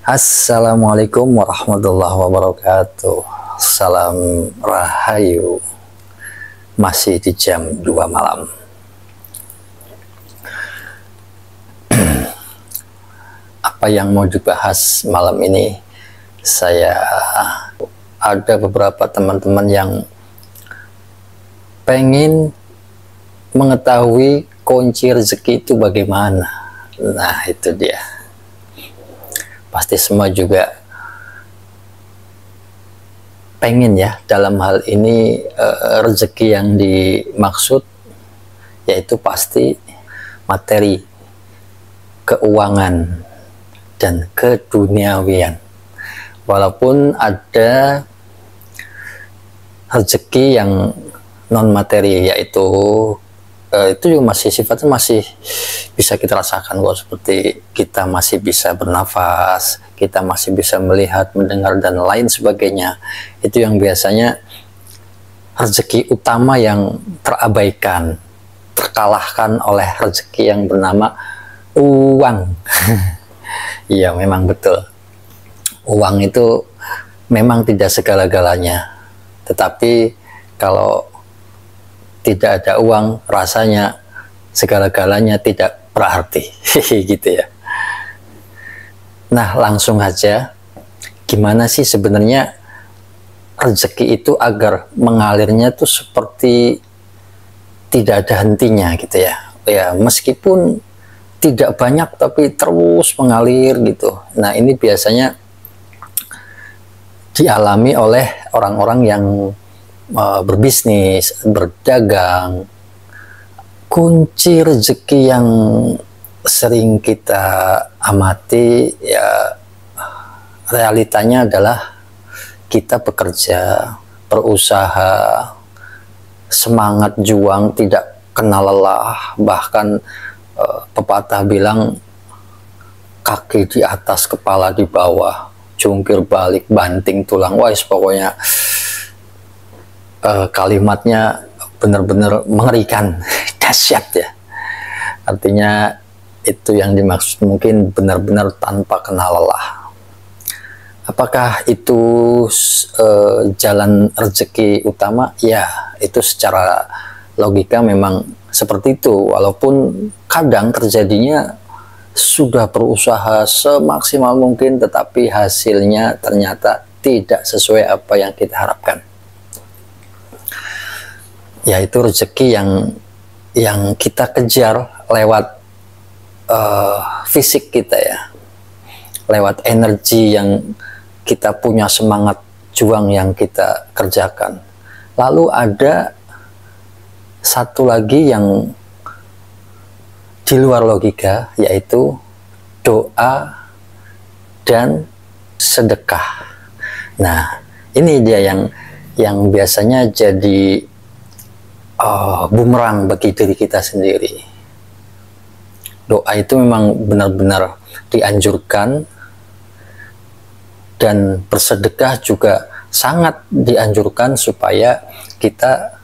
Assalamualaikum warahmatullahi wabarakatuh. Salam Rahayu. Masih di jam 2 malam. Apa yang mau dibahas malam ini? Saya ada beberapa teman-teman yang pengen mengetahui kunci rezeki itu bagaimana. Nah, itu dia. Pasti semua juga pengen ya dalam hal ini rezeki yang dimaksud yaitu pasti materi, keuangan, dan keduniawian. Walaupun ada rezeki yang non materi yaitu itu juga masih sifatnya masih bisa kita rasakan kok, seperti kita masih bisa bernafas, kita masih bisa melihat, mendengar, dan lain sebagainya. Itu yang biasanya rezeki utama yang terabaikan, terkalahkan oleh rezeki yang bernama uang. Iya, memang betul. Uang itu memang tidak segala-galanya, tetapi kalau tidak ada uang, rasanya segala-galanya tidak berarti. Gitu ya. Nah, langsung aja, gimana sih sebenarnya rezeki itu agar mengalirnya tuh seperti tidak ada hentinya gitu ya. Ya, meskipun tidak banyak tapi terus mengalir gitu. Nah, ini biasanya dialami oleh orang-orang yang berbisnis, berdagang. Kunci rezeki yang sering kita amati ya, realitanya adalah kita bekerja, berusaha, semangat juang, tidak kenal lelah. Bahkan pepatah bilang kaki di atas, kepala di bawah, jungkir balik, banting tulang. Wah, pokoknya kalimatnya benar-benar mengerikan, dahsyat ya. Artinya itu yang dimaksud mungkin benar-benar tanpa kenal lelah. Apakah itu jalan rezeki utama? Ya, itu secara logika memang seperti itu. Walaupun kadang terjadinya sudah berusaha semaksimal mungkin, tetapi hasilnya ternyata tidak sesuai apa yang kita harapkan. Yaitu rezeki yang kita kejar lewat fisik kita ya, lewat energi yang kita punya, semangat juang yang kita kerjakan. Lalu ada satu lagi yang di luar logika, yaitu doa dan sedekah. Nah, ini dia yang biasanya jadi bumerang bagi diri kita sendiri. Doa itu memang benar-benar dianjurkan, dan bersedekah juga sangat dianjurkan supaya kita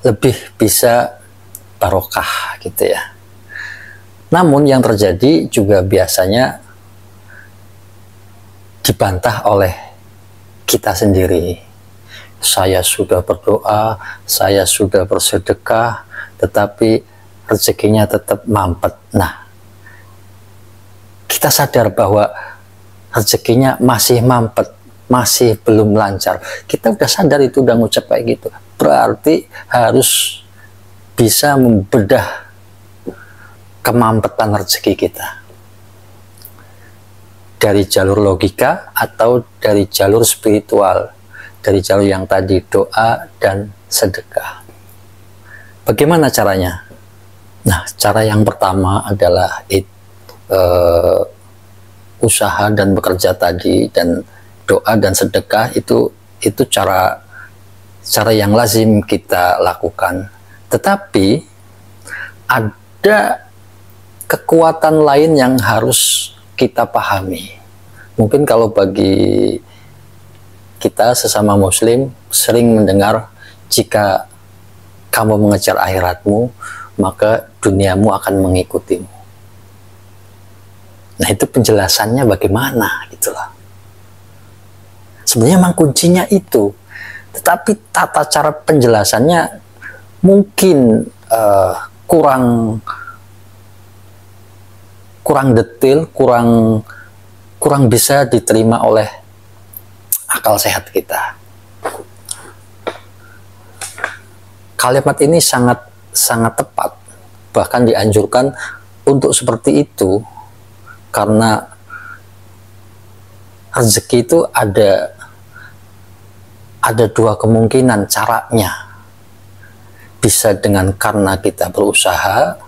lebih bisa barokah gitu ya. Namun yang terjadi juga biasanya dibantah oleh kita sendiri. Saya sudah berdoa, saya sudah bersedekah, tetapi rezekinya tetap mampet. Nah, kita sadar bahwa rezekinya masih mampet, masih belum lancar. Kita udah sadar itu, udah ngucap kayak gitu. Berarti harus bisa membedah kemampetan rezeki kita. Dari jalur logika atau dari jalur spiritual. Dari jalur yang tadi, doa dan sedekah. Bagaimana caranya? Nah, cara yang pertama adalah usaha dan bekerja tadi, dan doa dan sedekah itu cara yang lazim kita lakukan. Tetapi ada kekuatan lain yang harus kita pahami. Mungkin kalau bagi kita sesama muslim sering mendengar, jika kamu mengejar akhiratmu, maka duniamu akan mengikutimu. Nah, itu penjelasannya bagaimana gitu loh. Sebenarnya memang kuncinya itu, tetapi tata cara penjelasannya mungkin kurang detail, kurang bisa diterima oleh akal sehat kita. Kalimat ini sangat tepat, bahkan dianjurkan untuk seperti itu, karena rezeki itu ada dua kemungkinan caranya. Bisa dengan karena kita berusaha,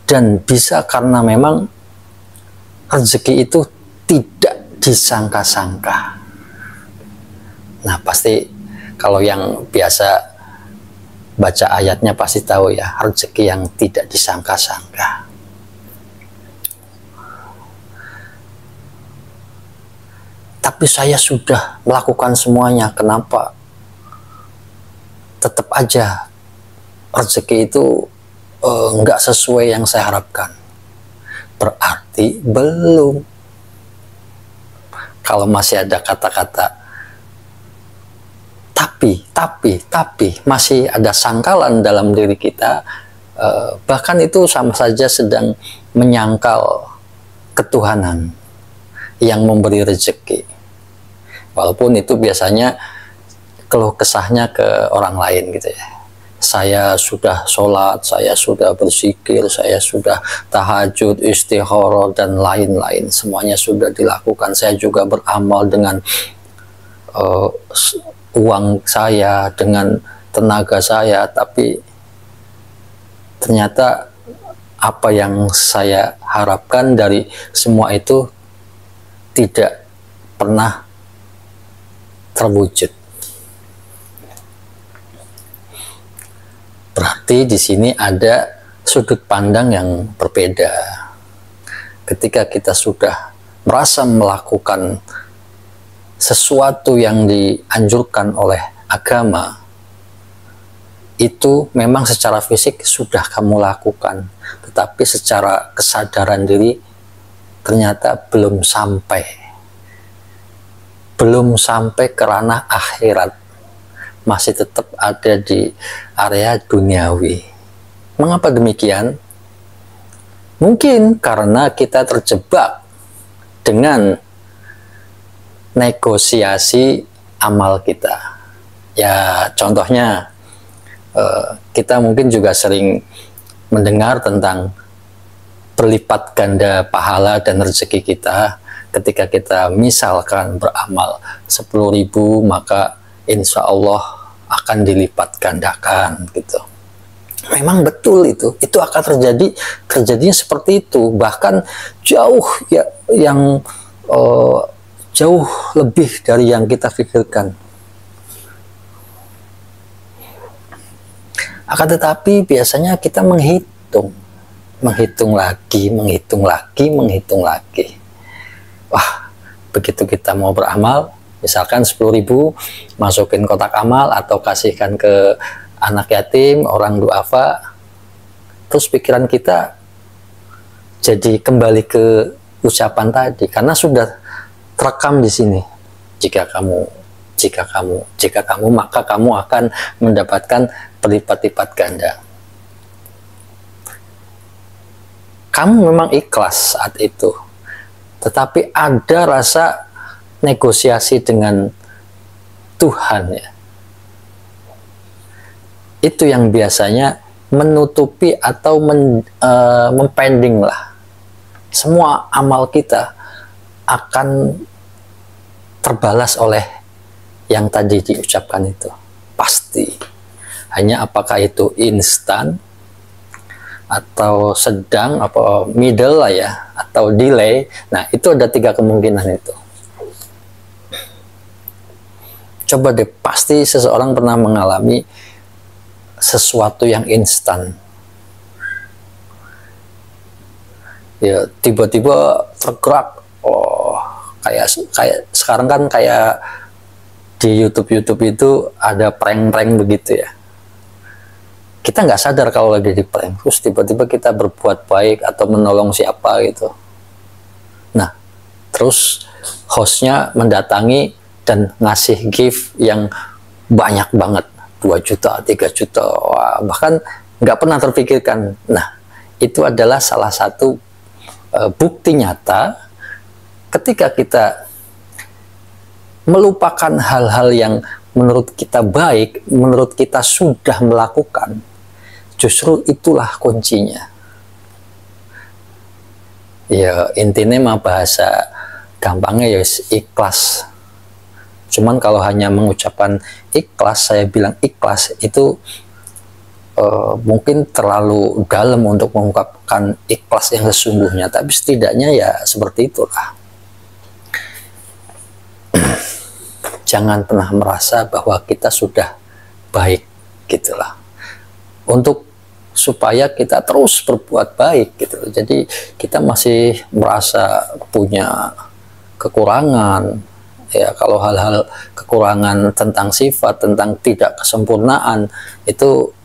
dan bisa karena memang rezeki itu tidak disangka-sangka. Nah, pasti kalau yang biasa baca ayatnya pasti tahu ya, rezeki yang tidak disangka-sangka. Tapi saya sudah melakukan semuanya, kenapa tetap aja rezeki itu nggak sesuai yang saya harapkan? Berarti belum. Kalau masih ada kata-kata tapi masih ada sangkalan dalam diri kita, bahkan itu sama saja sedang menyangkal ketuhanan yang memberi rezeki. Walaupun itu biasanya keluh kesahnya ke orang lain gitu ya. Saya sudah sholat, saya sudah berzikir, saya sudah tahajud, istikharah, dan lain-lain. Semuanya sudah dilakukan. Saya juga beramal dengan uang saya, dengan tenaga saya, tapi ternyata apa yang saya harapkan dari semua itu tidak pernah terwujud. Berarti di sini ada sudut pandang yang berbeda. Ketika kita sudah merasa melakukan sesuatu yang dianjurkan oleh agama, itu memang secara fisik sudah kamu lakukan, tetapi secara kesadaran diri ternyata belum sampai ke ranah akhirat, masih tetap ada di area duniawi. Mengapa demikian? Mungkin karena kita terjebak dengan negosiasi amal kita. Ya, contohnya kita mungkin juga sering mendengar tentang berlipat ganda pahala dan rezeki kita. Ketika kita misalkan beramal 10.000, maka insya Allah akan dilipat gandakan gitu. Memang betul itu akan terjadinya seperti itu, bahkan jauh ya, yang jauh lebih dari yang kita pikirkan. Akan tetapi biasanya kita menghitung lagi. Wah, begitu kita mau beramal, misalkan 10.000, masukin kotak amal atau kasihkan ke anak yatim, orang duafa, terus pikiran kita jadi kembali ke ucapan tadi, karena sudah terekam di sini. Jika kamu maka kamu akan mendapatkan berlipat-lipat ganda. Kamu memang ikhlas saat itu, tetapi ada rasa negosiasi dengan Tuhan ya. Itu yang biasanya menutupi atau mempending lah. Semua amal kita akan terbalas oleh yang tadi diucapkan itu. Pasti. Hanya apakah itu instan atau sedang, apa middle lah ya, atau delay. Nah, itu ada 3 kemungkinan itu. Coba deh, pasti seseorang pernah mengalami sesuatu yang instan. Ya, tiba-tiba tergerak. Oh, kayak sekarang kan kayak di YouTube itu ada prank-prank begitu ya. Kita nggak sadar kalau lagi di prank, terus tiba-tiba kita berbuat baik atau menolong siapa gitu. terus hostnya mendatangi dan ngasih gift yang banyak banget, 2 juta, 3 juta, wah, bahkan nggak pernah terpikirkan. Nah, itu adalah salah satu bukti nyata ketika kita melupakan hal-hal yang menurut kita baik, menurut kita sudah melakukan, justru itulah kuncinya. Ya intinya mah bahasa gampangnya ya ikhlas. Cuman kalau hanya mengucapkan ikhlas, saya bilang ikhlas itu mungkin terlalu dalam untuk mengungkapkan ikhlas yang sesungguhnya, tapi setidaknya ya seperti itulah. Jangan pernah merasa bahwa kita sudah baik, gitulah. Untuk supaya kita terus berbuat baik gitu. Jadi kita masih merasa punya kekurangan. Ya, kalau hal-hal kekurangan tentang sifat, tentang tidak kesempurnaan itu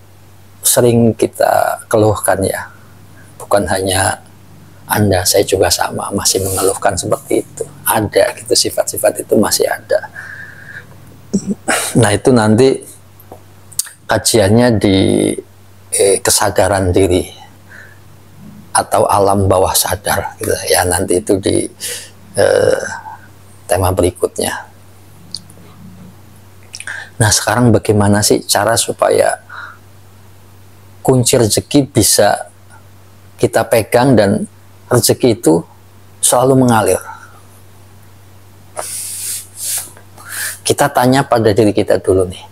sering kita keluhkan ya. Bukan hanya Anda, saya juga sama masih mengeluhkan seperti itu. Ada gitu, sifat-sifat itu masih ada. Nah, itu nanti kajiannya di kesadaran diri atau alam bawah sadar gitu ya, nanti itu di tema berikutnya. Nah, sekarang bagaimana sih cara supaya kunci rezeki bisa kita pegang dan rezeki itu selalu mengalir? Kita tanya pada diri kita dulu nih,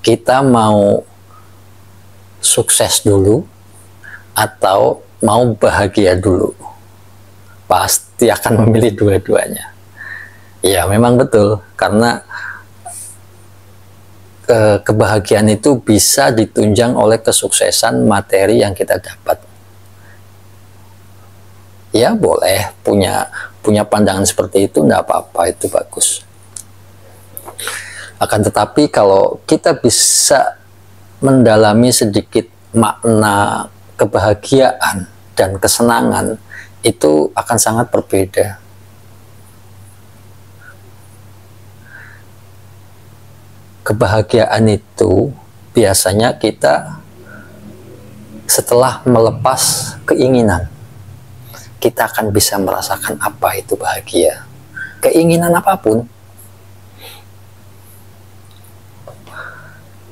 kita mau sukses dulu atau mau bahagia dulu? Pasti akan memilih dua-duanya. Ya memang betul, karena kebahagiaan itu bisa ditunjang oleh kesuksesan materi yang kita dapat. Ya boleh punya pandangan seperti itu, enggak apa-apa, itu bagus. Akan tetapi kalau kita bisa mendalami sedikit makna kebahagiaan dan kesenangan, itu akan sangat berbeda. Kebahagiaan itu biasanya kita setelah melepas keinginan, kita akan bisa merasakan apa itu bahagia. Keinginan apapun.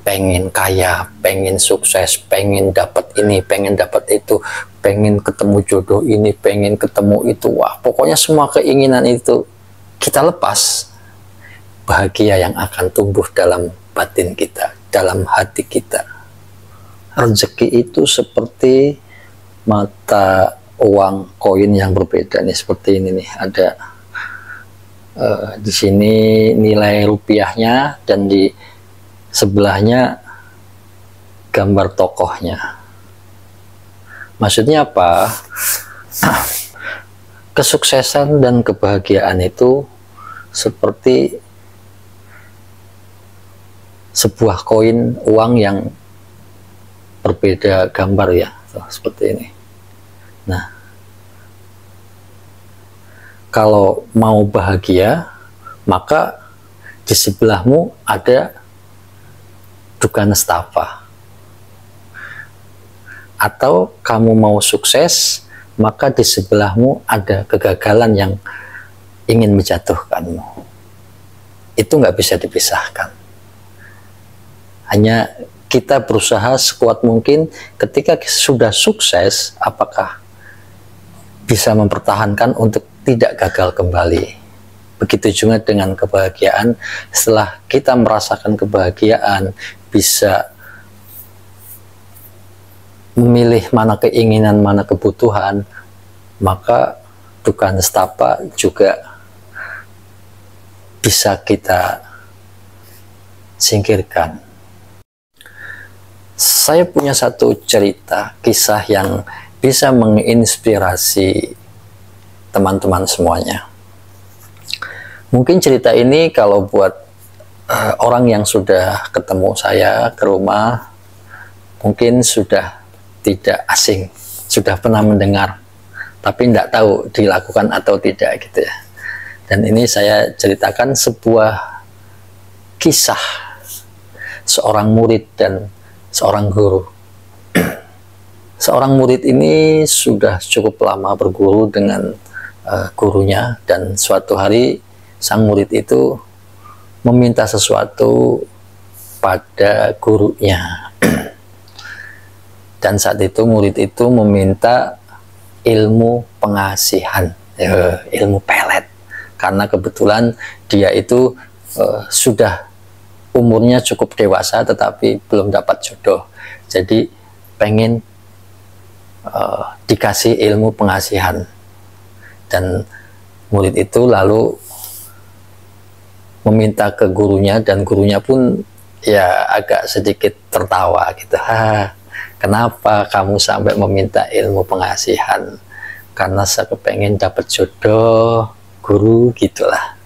Pengen kaya, pengen sukses, pengen dapat ini, pengen dapat itu, pengen ketemu jodoh ini, pengen ketemu itu. Wah, pokoknya semua keinginan itu kita lepas, bahagia yang akan tumbuh dalam batin kita, dalam hati kita. Rezeki itu seperti mata uang koin yang berbeda nih, seperti ini nih, ada di sini nilai rupiahnya dan di sebelahnya gambar tokohnya. Maksudnya apa? Kesuksesan dan kebahagiaan itu seperti sebuah koin uang yang berbeda gambar ya, seperti ini. Nah, kalau mau bahagia, maka di sebelahmu ada duka nestapa. Atau kamu mau sukses, maka di sebelahmu ada kegagalan yang ingin menjatuhkanmu. Itu nggak bisa dipisahkan. Hanya kita berusaha sekuat mungkin ketika sudah sukses, apakah bisa mempertahankan untuk tidak gagal kembali. Begitu juga dengan kebahagiaan, setelah kita merasakan kebahagiaan, bisa memilih mana keinginan, mana kebutuhan, maka duka nestapa juga bisa kita singkirkan. Saya punya satu cerita, kisah yang bisa menginspirasi teman-teman semuanya. Mungkin cerita ini kalau buat orang yang sudah ketemu saya ke rumah, mungkin sudah tidak asing, sudah pernah mendengar, tapi tidak tahu dilakukan atau tidak gitu ya. Dan ini saya ceritakan sebuah kisah seorang murid dan seorang guru. Seorang murid ini sudah cukup lama berguru dengan gurunya, dan suatu hari sang murid itu meminta sesuatu pada gurunya. Dan saat itu murid itu meminta ilmu pengasihan, ilmu pelet, karena kebetulan dia itu sudah umurnya cukup dewasa tetapi belum dapat jodoh, jadi pengen dikasih ilmu pengasihan. Dan murid itu lalu meminta ke gurunya, dan gurunya pun ya agak sedikit tertawa gitu. Kenapa kamu sampai meminta ilmu pengasihan? Karena saya kepengen dapat jodoh, guru, gitulah.